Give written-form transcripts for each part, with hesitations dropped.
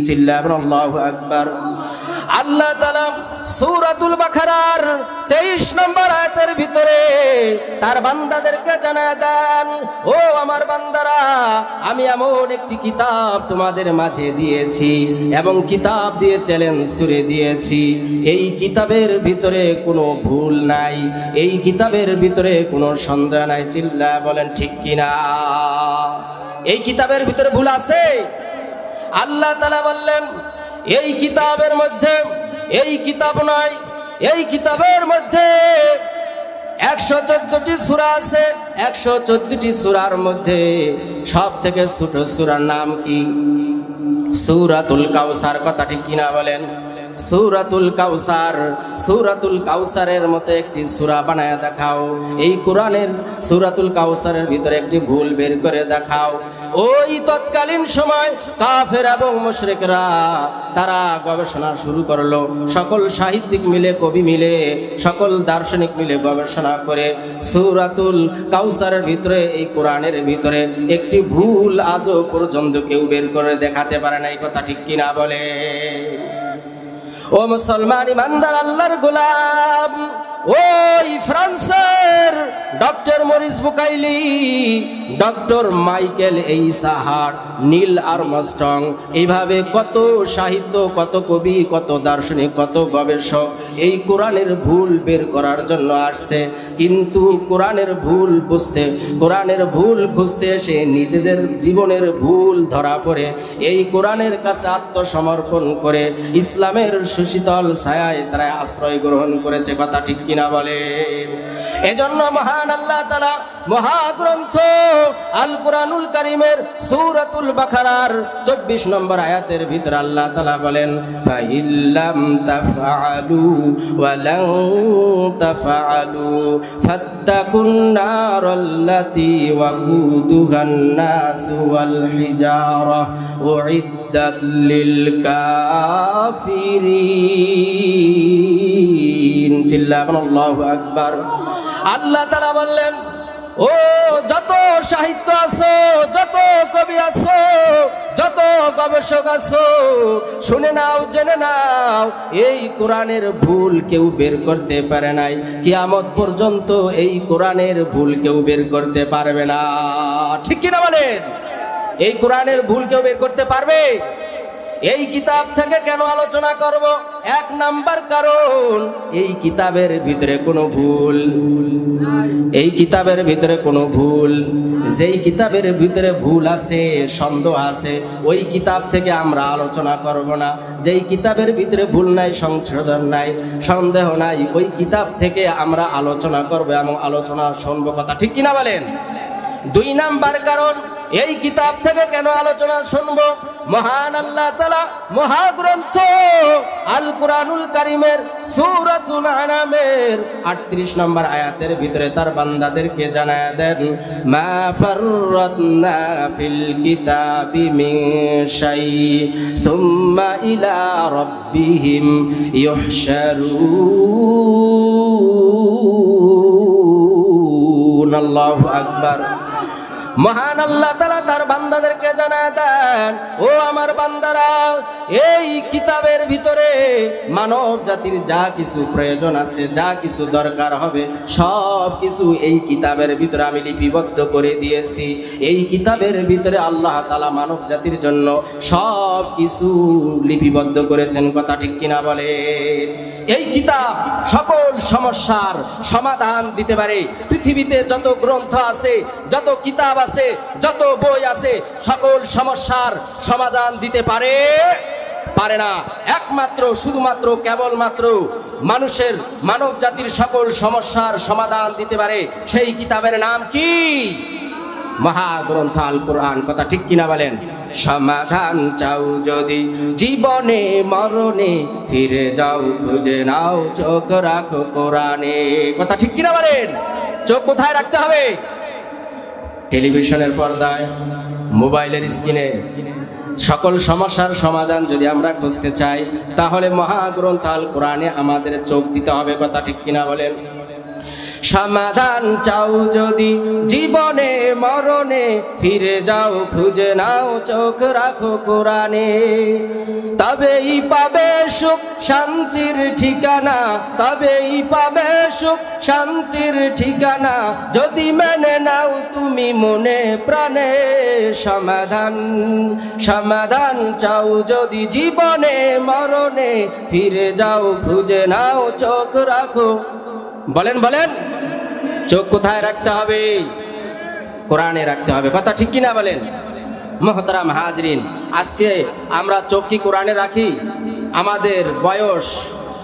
চিল্লাবেন আল্লাহু আকবার। আল্লাহ তাআলা সূরাতুল বাকারার 23 নম্বর আয়াতের ভিতরে তার বান্দাদেরকে জানায় দেন, ও আমার বান্দারা, আমি এমন একটি কিতাব তোমাদের মাঝে দিয়েছি এবং কিতাব দিয়ে চ্যালেঞ্জ ছুড়ে দিয়েছি। এই কিতাবের ভিতরে কোনো ভুল নাই, এই কিতাবের ভিতরে কোনো সন্দেহ নাই। চিল্লা বলেন ঠিক কিনা? এই কিতাবের ভিতরে ভুল আছে? আল্লাহ তাআলা বললেন এই কিতাবের মধ্যে, এই কিতাব নয়, এই কিতাবের মধ্যে 114টি সূরা আছে। 114টি সূরার মধ্যে সব থেকে ছোট সূরার নাম কি? সূরাতুল কাউসার। কথা ঠিক কিনা বলেন? সূরাতুল কাউসার। সূরাতুল কাউসারের মতো একটি সূরা বানায় দেখাও। এই কোরআনের সূরাতুল কাউসারের ভিতরে একটি ভুল বের করে দেখাও। ওই তৎকালীন সময় কাফের এবং মুশরিকরা তারা গবেষণা শুরু করলো। সকল সাহিত্যিক মিলে, কবি মিলে, সকল দার্শনিক মিলে গবেষণা করে সূরাতুল কাউসারের ভিতরে, এই কোরআনের ভিতরে একটি ভুল আজও পর্যন্ত কেউ বের করে দেখাতে পারে না। এই কথা ঠিক কিনা বলে? ও মুসলমান ইমানদার আল্লাহর গোলাম, ওই ফ্রান্সের doctor Maurice Bucaille, doctor Michael এইসাহার্ট, নীল আর্মস্ট্রং, এইভাবে কত সাহিত্য, কত কবি, কত দার্শনিক, কত গবেষক এই কোরআনের ভুল বের করার জন্য আসছে। কিন্তু কোরআনের ভুল বুঝতে, কোরআনের ভুল খুঁজতে এসে নিজেদের জীবনের ভুল ধরা পড়ে এই কোরআনের কাছে আত্মসমর্পণ করে ইসলামের সুশীতল ছায়ায় তারা আশ্রয় গ্রহণ করেছে। কথা ঠিক কিনা বলেন? এজন্য মহান আল্লাহ তাআলা মহাগ্রন্থ আল কোরআনুল কারীমের সূরাতুল বাকারার 24 নম্বর আয়াতের ভিতরে আল্লাহ তাআলা বলেন, ফাইল্লাম তাফআলু ওয়া লান তাফআলু ফাত্তাকুন নারাল্লাতী ওয়াকুদুহান নাস ওয়াল হিজারা উইদ্দাত লিল কাফিরিন। চিল্লাবেন আল্লাহু আকবার। আল্লাহ তাআলা বললেন, ও যত সাহিত্য আছো, যত কবি আছো, যত গবেষক আছো, শুনে নাও, জেনে নাও, এই কোরআনের ভুল কেউ বের করতে পারে নাই। কিয়ামত পর্যন্ত এই কোরআনের ভুল কেউ বের করতে পারবে না। ঠিক কিনা বলেন? এই কোরআনের ভুল কেউ বের করতে পারবে? এই কিতাব থেকে কেন আলোচনা করব? এক নাম্বার কারণ, এই কিতাবের ভিতরে কোনো ভুল, এই কিতাবের ভিতরে কোনো ভুল, যেই কিতাবের ভিতরে ভুল আছে, সন্দেহ আছে, ওই কিতাব থেকে আমরা আলোচনা করব না। যেই কিতাবের ভিতরে ভুল নাই, সংশোধন নাই, সন্দেহ নাই, ওই কিতাব থেকে আমরা আলোচনা করব এবং আলোচনা শুনবো। কথা ঠিক কিনা বলেন? দুই নাম্বার কারণ, এই কিতাব থেকে কেন আলোচনা শুনবো? মহান আল্লাহ তাআলা মহাগ্রন্থ আল কোরআনুল কারীমের সূরাতুল আনামের 38 নম্বর আয়াতের ভিতরে তার বান্দাদেরকে জানায় দেন, মা ফাররাতনা ফিল কিতাবি মিন শাই সুম্মা ইলা রাব্বিহিম ইউহশারুন। আল্লাহু আকবার। মহান আল্লাহ তাআলা তার বান্দাদেরকে জানায় দেন, ও আমার বান্দারা, এই কিতাবের ভিতরে মানব জাতির যা কিছু প্রয়োজন আছে, যা কিছু দরকার হবে, সব কিছু এই কিতাবের ভিতরে আমি লিপিবদ্ধ করে দিয়েছি। এই কিতাবের ভিতরে আল্লাহ তাআলা মানব জাতির জন্য সব কিছু লিপিবদ্ধ করেছেন। কথা ঠিক কিনা বলেন? এই কিতাব সকল সমস্যার সমাধান দিতে পারে। পৃথিবীতে যত গ্রন্থ আছে, যত কিতাব আছে, যত বই আছে, সকল সমস্যার সমাধান দিতে পারে না। একমাত্র, শুধুমাত্র, কেবলমাত্র মানুষের, মানব জাতির সকল সমস্যার সমাধান দিতে পারে সেই কিতাবের নাম কি? মহাগ্রন্থ আল কোরআন। কথা ঠিক কিনা বলেন? সমাধান চাও যদি জীবনে মরণে, ফিরে যাও, খুঁজে নাও, চোখ রাখো কোরআনে। কথা ঠিক কিনা বলেন? চোখ কোথায় রাখতে হবে? টেলিভিশনের পর্দায়, মোবাইলের স্ক্রিনে। সকল সমস্যার সমাধান যদি আমরা খুঁজতে চাই, তাহলে মহাগ্রন্থ আল কোরআনে আমাদের চোখ দিতে হবে। কথা ঠিক কিনা বলেন? সমাধান চাও যদি জীবনে মরণে, ফিরে যাও খুঁজে নাও চোখ রাখো কোরআনে। তবেই পাবে সুখ শান্তির ঠিকানা, তবেই পাবে সুখ শান্তির ঠিকানা, যদি মেনে নাও তুমি মনে প্রাণে। সমাধান সমাধান চাও যদি জীবনে মরণে, ফিরে যাও খুঁজে নাও চোখ রাখো। বলেন বলেন, চোখ কোথায় রাখতে হবে? কোরআনে রাখতে হবে, কথা ঠিক কিনা বলেন? মোহতারাম হাজরিন, আজকে আমরা চোখ কি কোরআনে রাখি? আমাদের বয়স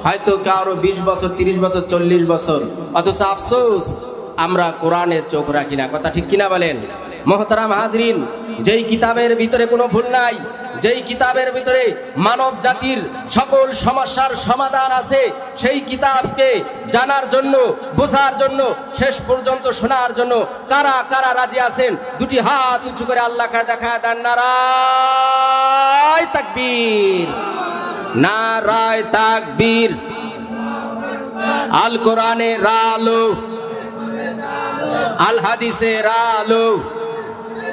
হয়তো কারো 20 বছর, 30 বছর, 40 বছর, অথচ আফসোস আমরা কোরআনে চোখ রাখি না, কথা ঠিক কিনা বলেন? মোহতারাম হাজরিন, যেই কিতাবের ভিতরে কোনো ভুল নাই, যেই কিতাবের ভিতরে মানব জাতির সকল সমস্যার সমাধান আছে, সেই কিতাবকে জানার জন্য, বোঝার জন্য, শেষ পর্যন্ত শোনার জন্য কারা কারা রাজি আছেন? দুটি হাত উঁচু করে আল্লাহকে দেখায় দেন। নারায়ে তাকবীর, নারায়ে তাকবীর। আল কোরআনের আলো, আল হাদিসের আলো।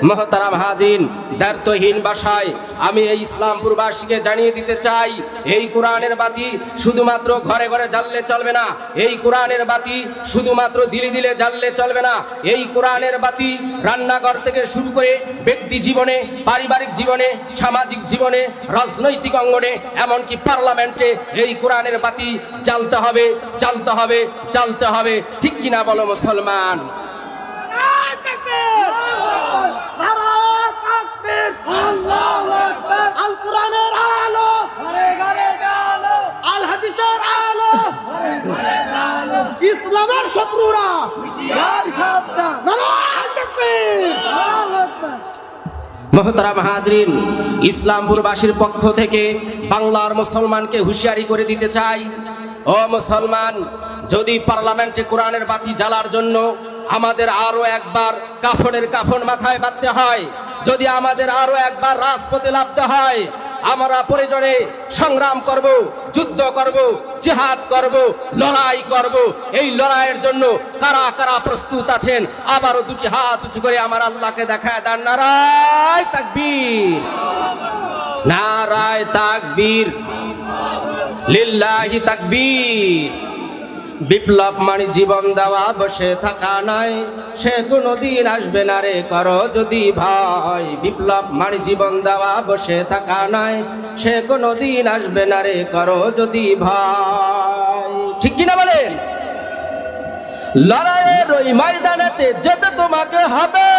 মোহতারাম হাজিন, দায়িত্বহীন ভাষায় আমি এই ইসলামপুরবাসীকে জানিয়ে দিতে চাই, এই কোরআনের বাতি শুধুমাত্র ঘরে ঘরে জ্বাললে চলবে না, এই কোরআনের বাতি শুধুমাত্র দিলে দিলে জ্বাললে চলবে না। এই কোরআনের বাতি রান্নাঘর থেকে শুরু করে ব্যক্তি জীবনে, পারিবারিক জীবনে, সামাজিক জীবনে, রাজনৈতিক অঙ্গনে, এমনকি পার্লামেন্টে এই কোরআনের বাতি জ্বালতে হবে, জ্বালতে হবে, জ্বালতে হবে। ঠিক কিনা বলো মুসলমান? আল কোরআনের আলো, আল হাদিসের আলো, ইসলামের শত্রুরা মোহতারাম হাজরিন, ইসলামপুরবাসীর পক্ষ থেকে বাংলার মুসলমানকে হুঁশিয়ারি করে দিতে চাই, ও মুসলমান, যদি পার্লামেন্টে কোরআনের বাতি জ্বালার জন্য আমাদের আরো একবার কাফনের কাফন মাথায় বাঁধতে হয়, যদি আমাদের আরো একবার রাজপথে নামতে হয়, আমরা প্রয়োজনে সংগ্রাম করব, যুদ্ধ করব, জিহাদ করব, লড়াই করব। এই লড়াইয়ের জন্য কারা কারা প্রস্তুত আছেন? আবারও দুটি হাত উঁচু করে আমার আল্লাহকে দেখায় দেন। নারায়ে তাকবীর, নারায়ে তাকবীর, লিল্লাহি তাকবীর। বিপ্লব মানে জীবন দেওয়া, বসে থাকা নয়, সে কোনোদিন আসবে না রে করো যদি ভয়। বিপ্লব মানে জীবন দেওয়া, বসে থাকা নয়, সে কোনোদিন আসবে না রে করো যদি ভয়। ঠিক কিনা বলেন? লড়াইয়ের ওই ময়দানেতে যেতে তোমাকে হবে,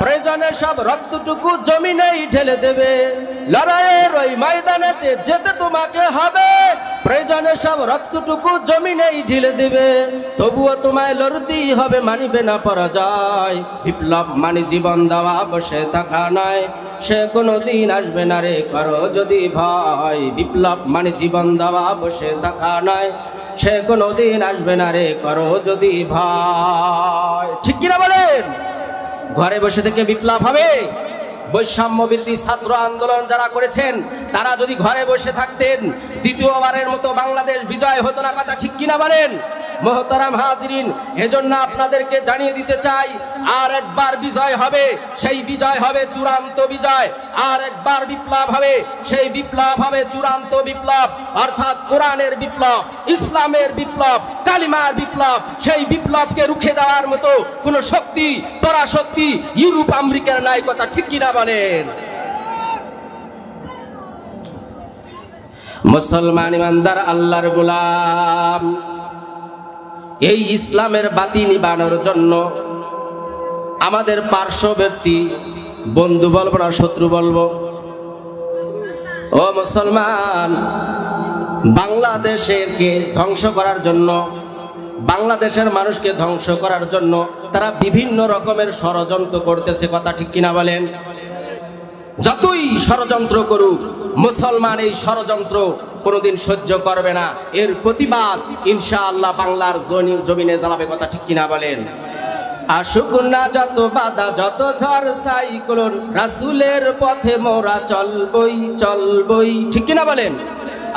প্রয়োজনে সব রক্তটুকু জমিনেই ঢেলে দেবে। লড়াইয়ের ওই ময়দানেতে যেতে তোমাকে হবে, প্রয়োজনে সব রক্তটুকু জমিনেই ঢেলে দেবে। তবুও তোমায় লড়তেই হবে, মানিবে না পরাজয়। বিপ্লব মানে জীবন দেওয়া, বসে থাকা নয়, সে কোনোদিন আসবে না রে করো যদি ভয়। বিপ্লব মানে জীবন দেওয়া, বসে থাকা নয়, সে কোনোদিন আসবে না রে করো যদি ভয়। ঠিক কিনা বলেন? ঘরে বসে থেকে বিপ্লব হবে? বৈষম্য বিরোধী ছাত্র আন্দোলন যারা করেছেন, তারা যদি ঘরে বসে থাকতেন, দ্বিতীয়বারের মতো বাংলাদেশ বিজয় হতো না, কথা ঠিক কিনা বলেন? মোহতারাম হাজরিন, এজন্য আপনাদেরকে জানিয়ে দিতে চাই, আর একবার বিজয় হবে, সেই বিজয় হবে চূড়ান্ত বিজয়। আর একবার বিপ্লব হবে, সেই বিপ্লব হবে চূড়ান্ত বিপ্লব, অর্থাৎ কোরআনের বিপ্লব, ইসলামের বিপ্লব, কালিমার বিপ্লব। সেই বিপ্লবকে রুখে দেওয়ার মতো কোনো শক্তি, পরাশক্তি ইউরোপ আমেরিকার নাই, কথা ঠিক কিনা বলেন? মুসলমান ইমানদার আল্লাহর গোলাম, এই ইসলামের বাতি নিবানোর জন্য আমাদের পার্শ্ববর্তী বন্ধু বলবো না শত্রু বলবো, ও মুসলমান, বাংলাদেশকে ধ্বংস করার জন্য, বাংলাদেশের মানুষকে ধ্বংস করার জন্য তারা বিভিন্ন রকমের ষড়যন্ত্র করতেছে, কথা ঠিক কিনা বলেন? যতই ষড়যন্ত্র করুক, মুসলমান এই ষড়যন্ত্র কোনোদিন সহ্য করবে না। এর প্রতিবাদ ইনশাআল্লাহ বাংলার জমিনে জ্বালাবে, কথা ঠিক কিনা বলেন? আসুক না যত বাধা, যত ঝড় সাইক্লোন, রাসূলের পথে মোরা চলবই চলবই, ঠিক কিনা বলেন?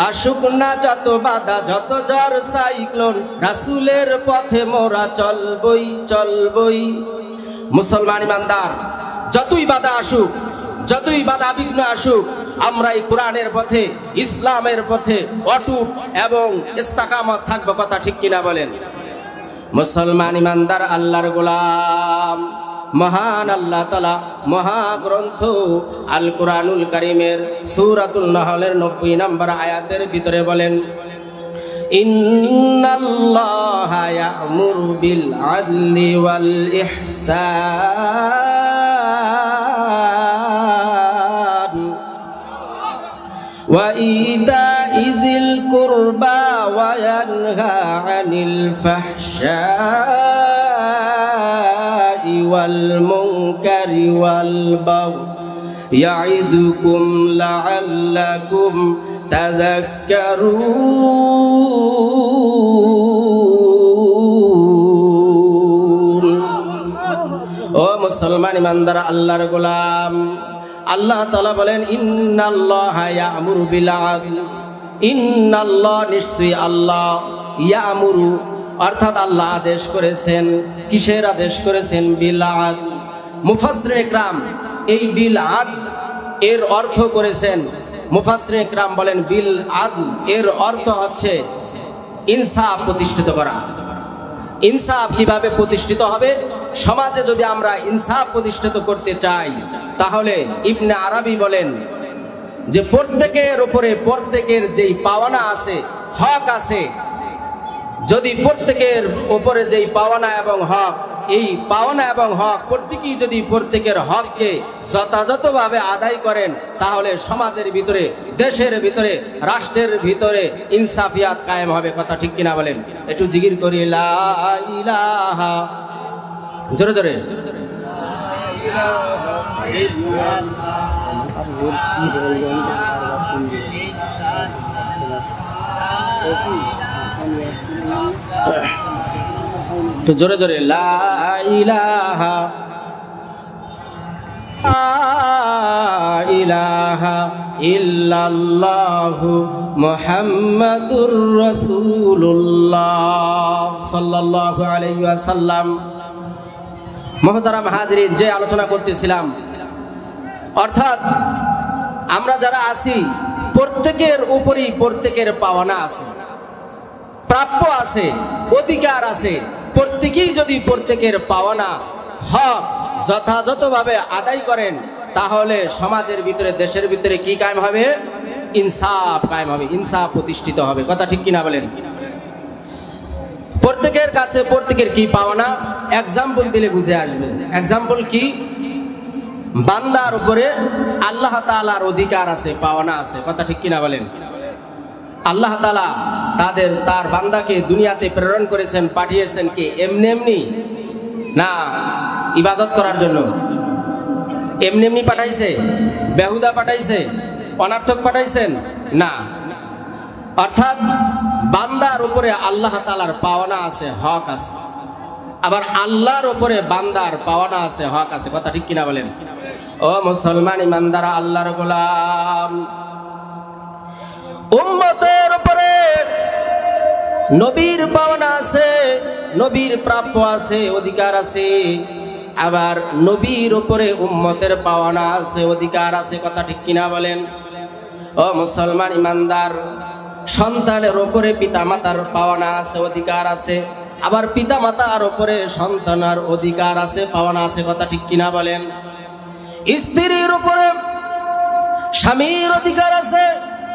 আসুক না যত বাধা যত ঝড় সাইক্লোন, রাসূলের পথে মোরা চলবই চলবই। মুসলমান ইমানদার, যতই বাধা আসুক, যতই বাধা বিঘ্ন আসুক, আমরা এই কোরআনের পথে, ইসলামের পথে অটুট এবং ইস্তেকামত থাকবো। কথা ঠিক কিনা বলেন? মুসলমান ইমানদার, আল্লাহর গোলাম, মহান আল্লাহ তাআলা মহাগ্রন্থ আল কোরআনুল কারীমের সূরাতুন নাহলের 90 নম্বর আয়াতের ভিতরে বলেন, ইন্নাল্লাহা ইয়া'মুরু বিল আদলি ওয়াল ইহসান ওয়া ইতা'i যিল কুরবা ওয়া ইয়ানহা আনিল ফাহশাই ওয়াল মুনকারি ওয়াল বাগই ইয়া'iদুকুম লা'আল্লাকুম তাযাক্কারুন। ও মুসলমান ইমানদার, আল্লাহর গোলাম, আল্লাহ তাআলা বলেন, ইন্নাল্লাহা ইয়া'মুরু বিল আদল, ইন্নাল্লাহ, নিশ্চয়ই আল্লাহ, ইয়া'মুরু অর্থাৎ আল্লাহ আদেশ করেছেন। কিসের আদেশ করেছেন? বিল আদল। মুফাসসিরিন ইকরাম এই বিল আদল এর অর্থ করেছেন, মুফাসসিরিন ইকরাম বলেন বিল আদল এর অর্থ হচ্ছে ইনসাফ প্রতিষ্ঠিত করা। ইনসাফ কিভাবে প্রতিষ্ঠিত হবে? সমাজে যদি আমরা ইনসাফ প্রতিষ্ঠিত করতে চাই, তাহলে ইবনে আরবি বলেন যে প্রত্যেকের উপরে প্রত্যেকের যেই পাওনা আছে, হক আছে, যদি প্রত্যেকের উপরে যেই পাওনা এবং হক, এই পাওনা এবং হক প্রত্যেকেই যদি প্রত্যেকের হককে যথাযথভাবে আদায় করেন, তাহলে সমাজের ভিতরে, দেশের ভিতরে, রাষ্ট্রের ভিতরে ইনসাফিয়াত কায়েম হবে। কথা ঠিক কিনা বলেন? একটু জিকির করি, লা ইলাহা, জোরে জোরে। তো জোরে জোরে, লা ইলাহা ইলাহা ইল্লাল্লাহু মুহাম্মাদুর রাসূলুল্লাহ সাল্লাল্লাহু আলাইহি ওয়াসাল্লাম। মুহতারাম হাজরিন, যে আলোচনা করতেছিলাম, অর্থাৎ আমরা যারা আছি প্রত্যেকের উপরই প্রত্যেকের পাওনা আছে, প্রাপ্য আছে, অধিকার আছে। প্রত্যেকেই যদি প্রত্যেকের পাওনা হক যথাযথভাবে আদায় করেন, তাহলে সমাজের ভিতরে, দেশের ভিতরে কি কায়েম হবে? ইনসাফ কায়েম হবে, ইনসাফ প্রতিষ্ঠিত হবে। কথা ঠিক কিনা বলেন? প্রত্যেকের কাছে প্রত্যেকের কি পাওনা, এক্সাম্পল দিলে বুঝে আসবে। এক্সাম্পল কি? বান্দার উপরে আল্লাহ তাআলার অধিকার আছে, পাওনা আছে। কথা ঠিক কিনা বলেন? আল্লাহ তাআলা তার বান্দাকে দুনিয়াতে প্রেরণ করেছেন, পাঠিয়েছেন কি এমনি এমনি না, ইবাদত করার জন্য? এমনি এমনি পাঠাইছে? বেহুদা পাঠাইছে? অনার্থক পাঠাইছেন? না। অর্থাৎ বান্দার উপরে আল্লাহ তাআলার পাওনা আছে, হক আছে। আবার আল্লাহর উপরে বান্দার পাওনা আছে, হক আছে। কথা ঠিক কিনা বলেন? ও মুসলমান ইমানদার, আল্লাহর গোলাম, উম্মতের উপরে নবীর পাওনা আছে, নবীর প্রাপ্য আছে, অধিকার আছে। আবার নবীর উপরে উম্মতের পাওনা আছে, অধিকার আছে। কথা ঠিক কিনা বলেন? ও মুসলমান ইমানদার, সন্তানের উপরে পিতামাতার পাওনা আছে, অধিকার আছে। আবার পিতামাতার উপরে সন্তানের অধিকার আছে, পাওনা আছে। কথা ঠিক কিনা বলেন? স্ত্রীর উপরে স্বামীর অধিকার আছে,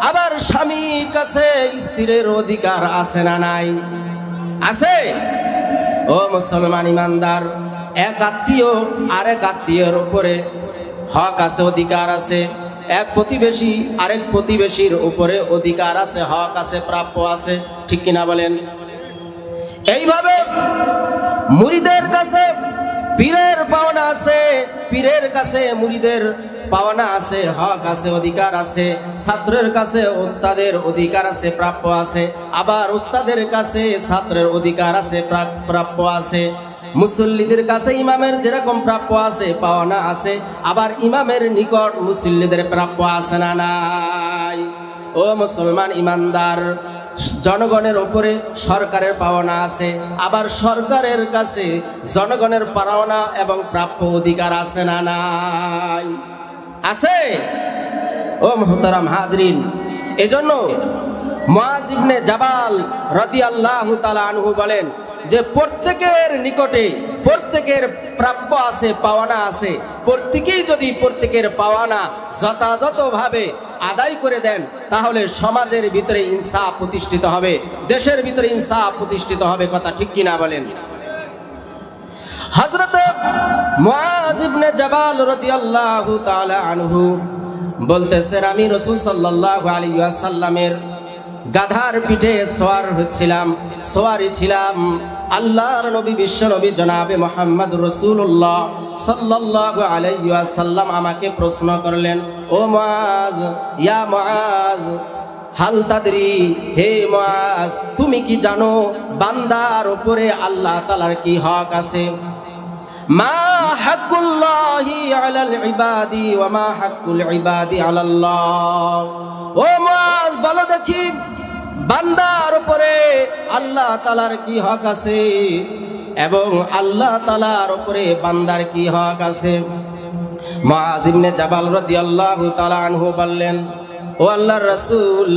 আবার স্বামীর কাছে স্ত্রীর অধিকার আছে না নাই? আছে। ও মুসলমান ইমানদার, এক আত্মীয় আরেক আত্মীয়ের উপরে হক আছে, অধিকার আছে। এক প্রতিবেশী আরেক প্রতিবেশীর উপরে অধিকার আছে, হক আছে, প্রাপ্য আছে। ঠিক কিনা বলেন? এইভাবে মুরিদের কাছে পীরের পাওনা আছে, পীরের কাছে মুরিদের পাওনা আছে, হক আছে, অধিকার আছে। ছাত্রের কাছে ওস্তাদের অধিকার আছে, প্রাপ্য আছে। আবার ওস্তাদের কাছে ছাত্রের অধিকার আছে, প্রাপ্য আছে। মুসল্লিদের কাছে ইমামের যেরকম প্রাপ্য আছে, পাওনা আছে, আবার ইমামের নিকট মুসল্লিদের প্রাপ্য আছে না নাই? ও মুসলমান ইমানদার, জনগণের উপরে সরকারের পাওনা আছে, আবার সরকারের কাছে জনগণের পাওনা এবং প্রাপ্য অধিকার আছে না নাই? আছে। ও মুহতারাম হাজরিন, এজন্য মুআজ ইবনে জাবাল রাদিয়াল্লাহু তাআলা আনহু বলেন যে প্রত্যেকের নিকটে প্রত্যেকের প্রাপ্য আছে, পাওনা আছে। প্রত্যেকেই যদি প্রত্যেকের পাওনা যথাযথভাবে আদায় করে দেন তাহলে সমাজের ভিতরে ইনসাফ প্রতিষ্ঠিত হবে, দেশের ভিতরে ইনসাফ প্রতিষ্ঠিত হবে। কথা ঠিক কিনা বলেন? হযরত মুআজ ইবনে জাবাল রাদিয়াল্লাহু তাআলা আনহু বলতেছেন, আমি রাসূল সাল্লাল্লাহু আলাইহি ওয়াসাল্লামের গাধার পিঠে সোয়ারি ছিলাম। আল্লাহর নবী বিশ্ব নবী জনাবে মুহাম্মদ রাসূলুল্লাহ সাল্লাল্লাহু আলাইহি ওয়াসাল্লাম আমাকে প্রশ্ন করলেন, ও মুআজ, ইয়া মুআজ, হাল তাদরি, হে মুআজ, তুমি কি জানো বান্দার উপরে আল্লাহ তাআলার কি হক আছে? মা হাক্কুল্লাহি আলাল ইবাদি ওয়া মা হাক্কুল ইবাদি আলাল্লাহ। ও মুআজ, বলো দেখি বান্দার উপরে আল্লাহ তাআলার কি হক আছে এবং আল্লাহ তাআলার উপরে বান্দার কি হক আছে? মুআজ ইবনে জাবাল রাদিয়াল্লাহু তাআলা আনহু বললেন, ও আল্লাহর রাসূল,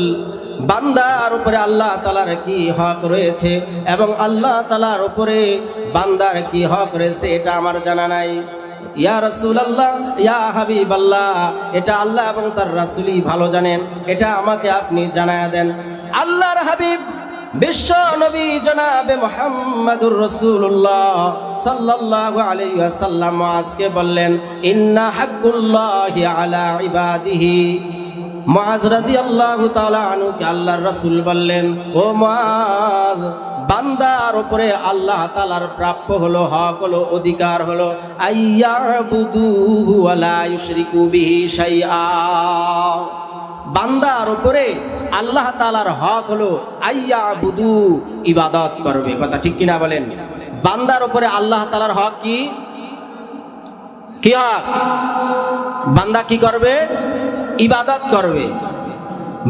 বান্দার উপরে আল্লাহ তাআলার কি হক রয়েছে এবং আল্লাহ তাআলার উপরে বান্দার কি হক রয়েছে এটা আমার জানা নাই। ইয়া রাসূলুল্লাহ, ইয়া হাবিবাল্লাহ, এটা আল্লাহ এবং তার রাসূলই ভালো জানেন, এটা আমাকে আপনি জানায়া দেন। আল্লাহর হাবিব বিশ্ব নবী জনাবে মুহাম্মদুর রাসূলুল্লাহ সাল্লাল্লাহু আলাইহি ওয়াসাল্লাম মুআজকে বললেন, ইন্না হাক্কুল্লাহি আলা ইবাদিহি। মুআজ রাদিয়াল্লাহু তাআলা আনহুকে আল্লাহর রাসূল বললেন, ও মুআজ, বান্দার উপরে আল্লাহ তাআলার প্রাপ্য হলো, হক হলো, অধিকার হলো আইয়াবুদুহু ওয়া লা ইউশরিকু বিহি শাইআ। বান্দার উপরে আল্লাহ তাআলার হক হলো আইয়াবুদু, ইবাদত করবে। কথা ঠিক কিনা বলেন? বান্দার উপরে আল্লাহ তাআলার হক কি? কি হক? বান্দা কি করবে? ইবাদত করবে।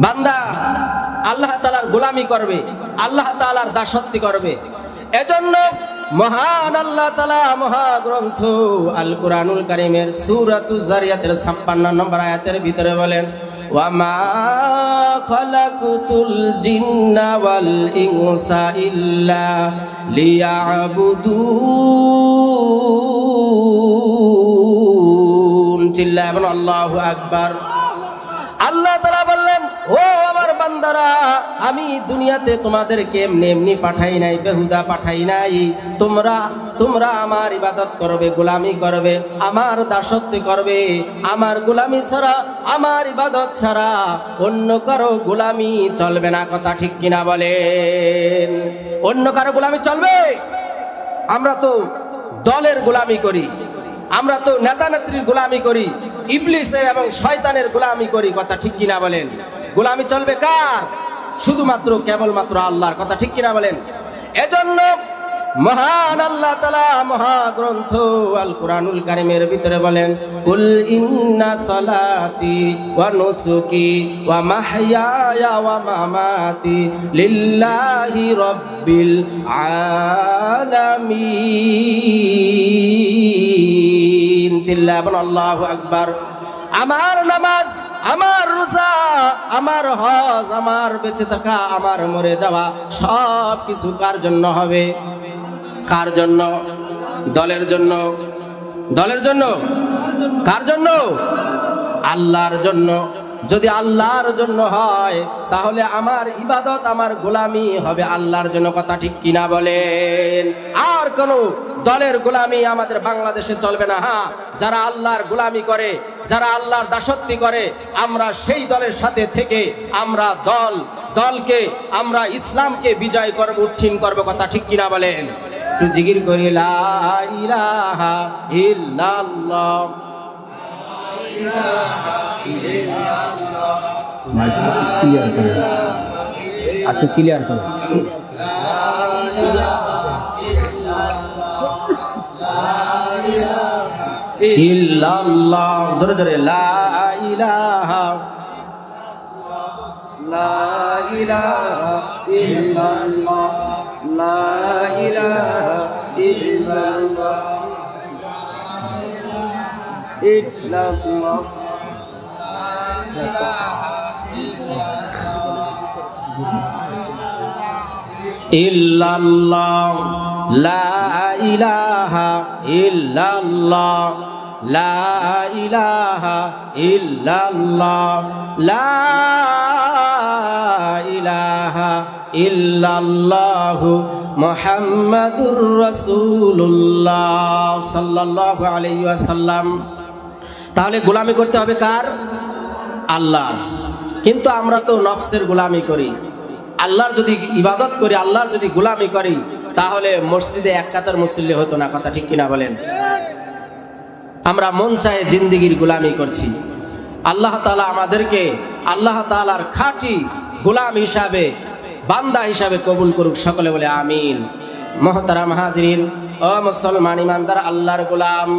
বান্দা আল্লাহ তাআলার গোলামি করবে, আল্লাহ তাআলার দাসত্ব করবে। এজন্য মহান আল্লাহ তাআলা মহাগ্রন্থ আল কুরআনুল কারীমের সূরাতুজ জারিয়াতের 56 নম্বর আয়াতের ভিতরে বলেন, ওয়া মা খালাকুতুল জিন্না ওয়াল ইনসা ইল্লা লিয়াবুদুন। চিল্লায় বলেন আল্লাহু আকবার। আল্লাহ তাআলা বললেন, ও আমার বান্দারা, আমি দুনিয়াতে তোমাদেরকে এমনি এমনি পাঠাই নাই, বেহুদা পাঠাই নাই। তোমরা আমার ইবাদত করবে, গোলামি করবে, আমার দাসত্ব করবে। আমার গোলামি ছাড়া, আমার ইবাদত ছাড়া অন্য কারো গোলামি চলবে না। কথা ঠিক কিনা বলেন? অন্য কারো গোলামি চলবে? আমরা তো দলের গোলামি করি, আমরা তো নেতা নেত্রীর গোলামি করি, ইবলিসের এবং শয়তানের গোলামি করি। কথা ঠিক কিনা বলেন? গোলামি চলবে কার? শুধুমাত্র কেবলমাত্র আল্লাহর। কথা ঠিক কিনা বলেন? এজন্য মহান আল্লাহ তাআলা মহাগ্রন্থ আল কুরআনুল কারীমের ভিতরে বলেন, কুল ইন্না সালাতি ওয়া নুসুকি ওয়া মাহইয়ায়া ওয়া মামাতি লিল্লাহি রাব্বিল আলামিন। চিল্লায় বলেন আল্লাহু আকবার। আমার নামাজ, আমার রোজা, আমার হজ, আমার বেঁচে থাকা, আমার মরে যাওয়া সব কিছু কার জন্য হবে? কার জন্য? দলের জন্য? দলের জন্য? কার জন্য? আল্লাহর জন্য। যদি আল্লাহর জন্য হয় তাহলে আমার ইবাদত, আমার গোলামি হবে আল্লাহর জন্য। কথা ঠিক কিনা বলেন? আর কোন দলের গোলামি আমাদের বাংলাদেশে চলবে না। হ্যাঁ, যারা আল্লাহর গোলামি করে, যারা আল্লাহর দাসত্ব করে, আমরা সেই দলের সাথে থেকে আমরা দলকে আমরা ইসলামকে বিজয় করব, উত্তীর্ণ করব। কথা ঠিক কিনা বলেন? একটু জিকির করি, লা ইলাহা ইল্লাল্লাহ। ক্লিয়ার করো। ইল্লাল্লাহ, জোরে জোরে, লা ইলাহা লা ইলাহা ইল্লাল্লাহ লা ইলাহা ইল্লাল্লাহ ইল্লাল্লাহ ইল্লাল্লাহ লা ইলাহা ইল্লাল্লাহ লা ইলাহা ইল্লাল্লাহ লা ইলাহা ইল্লাল্লাহ মুহাম্মাদুর রাসূলুল্লাহ সাল্লাল্লাহু আলাইহি ওয়াসাল্লাম। তাহলে গোলামি করতে হবে কার? আল্লাহ। কিন্তু আমরা তো নফসের গোলামি করি। আল্লাহর যদি ইবাদত করি, আল্লাহর যদি গোলামি করি, তাহলে মসজিদে এক কাতার মুসল্লি হতো না। কথা ঠিক কিনা বলেন? আমরা মন চাহে জিন্দিগির গোলামি করছি। আল্লাহ তাআলা আমাদেরকে আল্লাহ তাআলার খাঁটি গোলাম হিসাবে, বান্দা হিসাবে কবুল করুক। সকলে বলে আমিন। মুহতারাম হাজিরিন ও মুসলমান ইমানদার আল্লাহর গোলাম,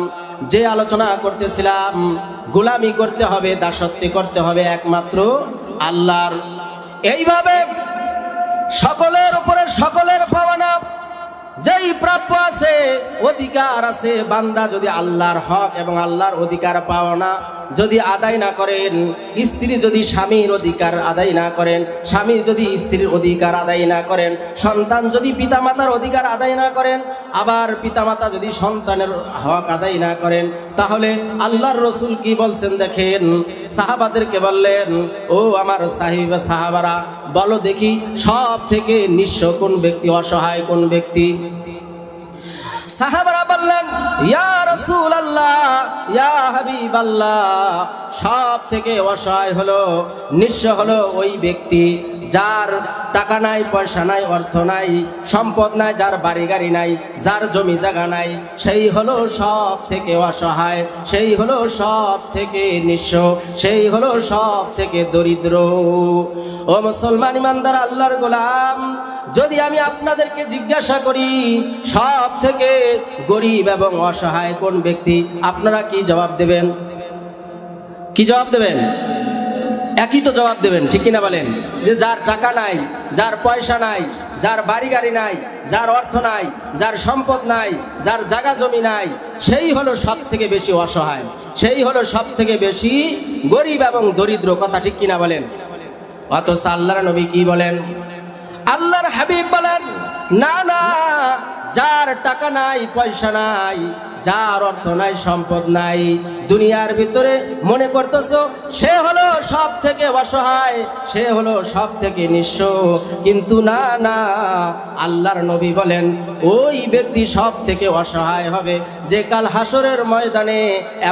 যে আলোচনা করতেছিলাম, গোলামি করতে হবে, দাসত্ব করতে হবে একমাত্র আল্লাহর। এইভাবে সকলের উপরে সকলের পাওনা, যেই প্রাপ্য আছে, অধিকার আছে, বান্দা যদি আল্লাহর হক এবং আল্লাহর অধিকার পাওনা যদি আদায় না করেন, স্ত্রী যদি স্বামীর অধিকার আদায় না করেন, স্বামী যদি স্ত্রীর অধিকার আদায় না করেন, সন্তান যদি পিতামাতার অধিকার আদায় না করেন, আবার পিতামাতা যদি সন্তানের হক আদায় না করেন, তাহলে আল্লাহর রসুল কি বলছেন দেখেন। সাহাবাদেরকে বললেন, ও আমার সাহাবারা, বলো দেখি সব থেকে নিঃস্ব কোন ব্যক্তি, অসহায় কোন ব্যক্তি? সাহাবারা বললেন, ইয়া রাসূলুল্লাহ, ইয়া হাবিবাল্লাহ, সব থেকে অসহায় হলো, নিঃস্ব হলো ওই ব্যক্তি যার টাকা নাই, পয়সা নাই, অর্থ নাই, সম্পদ নাই, যার বাড়ি গাড়ি নাই, যার জমি জায়গা নাই, সেই হলো সব থেকে অসহায়, সেই হলো সব থেকে নিঃস্ব, সেই হলো সব থেকে দরিদ্র। ও মুসলমান ইমানদার আল্লাহর গোলাম, যদি আমি আপনাদেরকে জিজ্ঞাসা করি সব থেকে গরিব এবং অসহায় কোন ব্যক্তি, আপনারা কি জবাব দেবেন? কি জবাব দেবেন? একই তো জবাব দেবেন, ঠিক কিনা বলেন? যে যার টাকা নাই, যার পয়সা নাই, যার বাড়ি গাড়ি নাই, যার অর্থ নাই, যার সম্পদ নাই, যার জায়গা জমি নাই, সেই হলো সব থেকে বেশি অসহায়, সেই হলো সব থেকে বেশি গরিব এবং দরিদ্র। কথা ঠিক কিনা বলেন? অথচ আল্লাহর নবী কি বলেন? আল্লাহর হাবিব বলেন, না না, যার টাকা নাই, পয়সা নাই, যার অর্থ নাই, সম্পদ নাই, দুনিয়ার ভিতরে মনে করতেছো সে হলো সব থেকে অসহায়, সে হলো সব থেকে নিঃস্ব, কিন্তু না না, আল্লাহর নবী বলেন ওই ব্যক্তি সব থেকে অসহায় হবে যে কাল হাসরের ময়দানে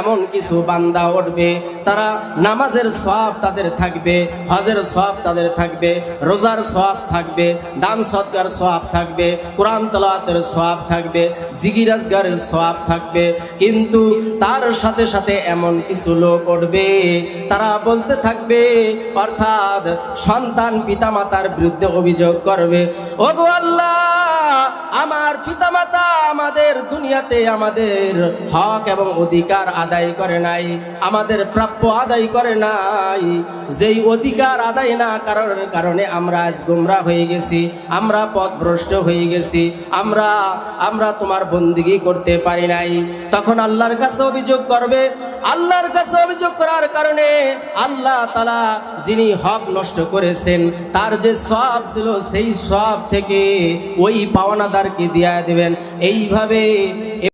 এমন কিছু বান্দা উঠবে, তারা নামাজের সওয়াব তাদের থাকবে, হজের সওয়াব তাদের থাকবে, রোজার সওয়াব থাকবে, দান সদকার সওয়াব থাকবে, কোরআন তেলাওয়াতের সওয়াব থাকবে, জিকির আজকারের সওয়াব থাকবে, কিন্তু তার সাথে সাথে এমন কিছু লোক উঠবে, তারা বলতে থাকবে, অর্থাৎ সন্তান পিতামাতার বিরুদ্ধে অভিযোগ করবে, ওগো আল্লাহ, আমার পিতামাতা আমাদের দুনিয়াতে আমাদের হক এবং অধিকার আদায় করে নাই, আমাদের প্রাপ্য আদায় করে নাই, যেই অধিকার আদায় না করার কারণে আমরা আজ গোমরা হয়ে গেছি, আমরা পথভ্রষ্ট হয়ে গেছি, আমরা তোমার বন্দিগি করতে পারি নাই। তখন আল্লাহর কাছে অভিযোগ করবে। আল্লাহর কাছে অভিযোগ করার কারণে আল্লাহ তাআলা যিনি হক নষ্ট করেছেন তার যে সওয়াব ছিল সেই সওয়াব থেকে ওই পাওনাদারকে দিয়া দেবেন। এইভাবে